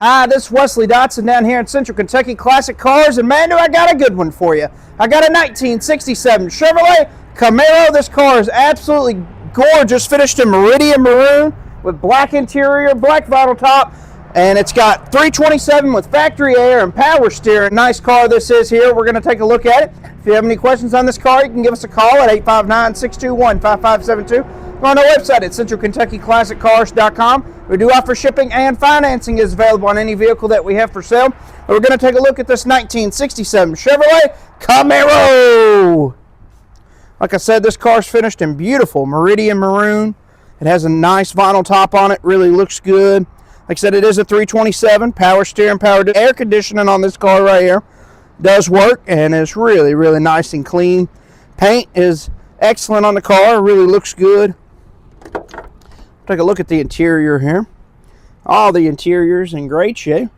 Hi, this is Wesley Dotson down here in Central Kentucky Classic Cars, and man, do I got a good one for you. I got a 1967 Chevrolet Camaro. This car is absolutely gorgeous, finished in Meridian Maroon with black interior, black vinyl top, and it's got 327 with factory air and power steering. Nice car this is here. We're going to take a look at it. If you have any questions on this car, you can give us a call at 859-621-5572. Go on our website at centralkentuckyclassiccars.com. We do offer shipping, and financing is available on any vehicle that we have for sale. But we're going to take a look at this 1967 Chevrolet Camaro. Like I said, this car's finished in beautiful Meridian Maroon. It has a nice vinyl top on it. Really looks good. Like I said, it is a 327, power steering, power air conditioning on this car right here. Does work, and it's really, really nice and clean. Paint is excellent on the car. Really looks good. Take a look at the interior here. All the interior's in great shape.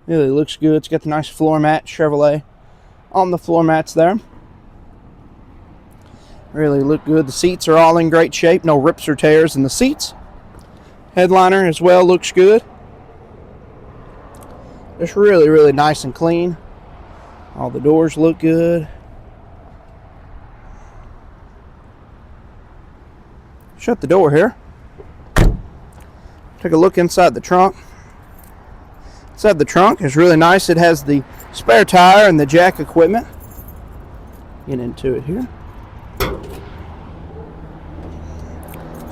Really looks good. It's got the nice floor mat, Chevrolet on the floor mats there. Really look good. The seats are all in great shape. No rips or tears in the seats. Headliner as well looks good. It's really, really nice and clean. All the doors look good. Shut the door here. Take a look inside the trunk. Inside the trunk is really nice. It has the spare tire and the jack equipment. Get into it here.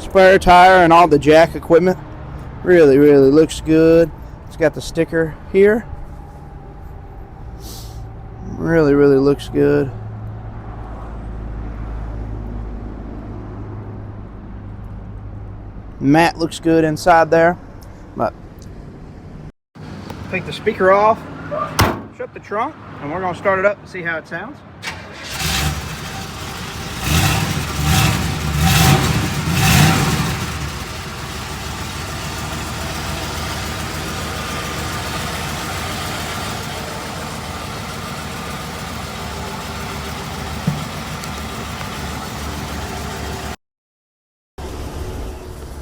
Spare tire and all the jack equipment. Really, really looks good. It's got the sticker here. Really, really looks good. Mat looks good inside there. But take the speaker off, shut the trunk, and we're going to start it up and see how it sounds.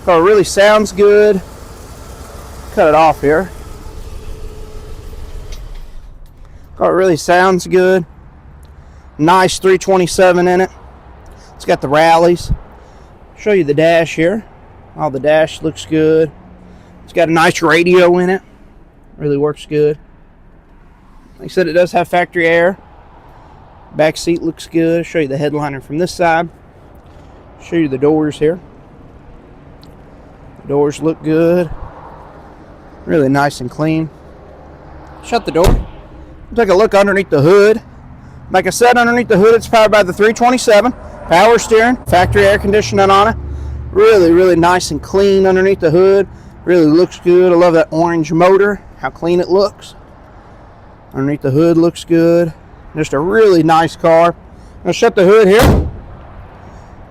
Car really sounds good. Cut it off here. Car really sounds good. Nice 327 in it. It's got the rallies. Show you the dash here. All the dash looks good. It's got a nice radio in it. Really works good. Like I said, it does have factory air. Back seat looks good. Show you the headliner from this side. Show you the doors here. Doors look good. Really nice and clean. Shut the door. Take a look underneath the hood. Like I said, underneath the hood, it's powered by the 327. Power steering, factory air conditioning on it. Really, really nice and clean underneath the hood. Really looks good. I love that orange motor, how clean it looks. Underneath the hood looks good. Just a really nice car. I'm going to shut the hood here. I'm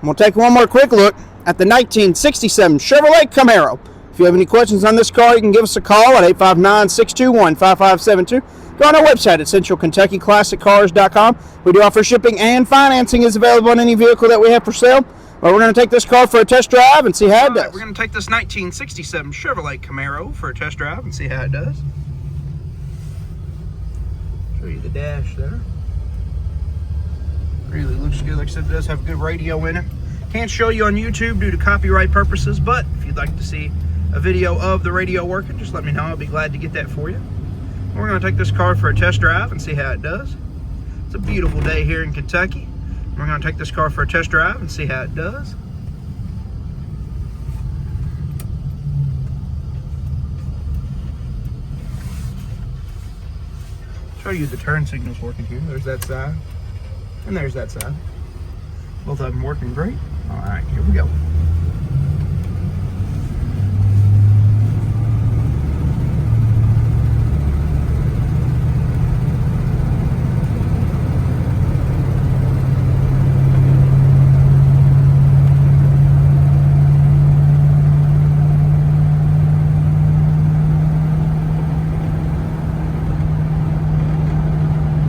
going to take one more quick look at the 1967 Chevrolet Camaro. If you have any questions on this car, you can give us a call at 859-621-5572. Go on our website at centralkentuckyclassiccars.com. We do offer shipping, and financing is available on any vehicle that we have for sale. But we're going to take this car for a test drive and see how it does. We're going to take this 1967 Chevrolet Camaro for a test drive and see how it does. Show you the dash there. Really looks good. Like I said, it does have good radio in it. Can't show you on YouTube due to copyright purposes, but if you'd like to see a video of the radio working, just let me know. I'll be glad to get that for you. We're going to take this car for a test drive and see how it does. It's a beautiful day here in Kentucky. We're going to take this car for a test drive and see how it does. Show you the turn signals working here. There's that side, and there's that side. Both of them working great. All right, here we go.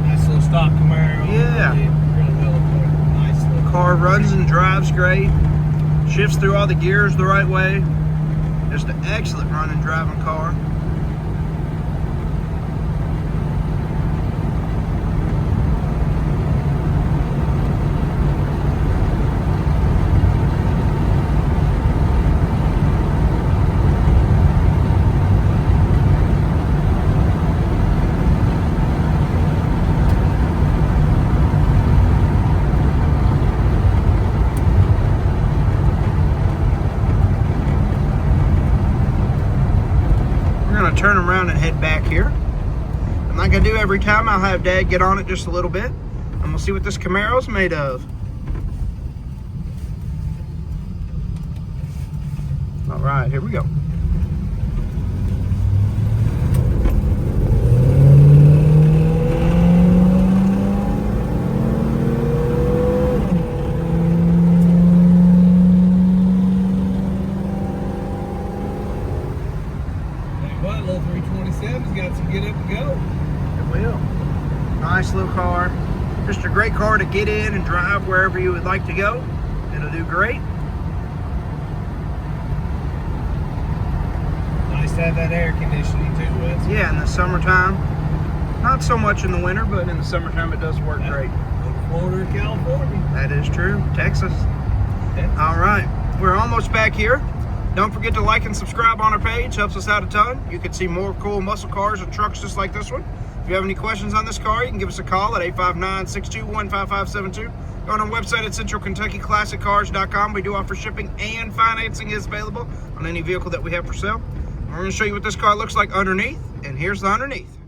Nice little stock Camaro. Yeah. Really well equipped. Nice little Car runs and drives great. Shifts through all the gears the right way. Just an excellent running driving car. turn around and head back here. And like I do every time, I'll have Dad get on it just a little bit, and we'll see what this Camaro's made of. All right, here we go. What, little 327's got some get up and go. It will. Nice little car. Just a great car to get in and drive wherever you would like to go. It'll do great. Nice to have that air conditioning too, Wes. Yeah, in the summertime. Not so much in the winter, but in the summertime it does work great. Florida or California. That is true. Texas. All right. We're almost back here. Don't forget to like and subscribe on our page. Helps us out a ton. You can see more cool muscle cars and trucks just like this one. If you have any questions on this car, you can give us a call at 859-621-5572. Go on our website at centralkentuckyclassiccars.com. We do offer shipping and financing is available on any vehicle that we have for sale. We're going to show you what this car looks like underneath, and here's the underneath.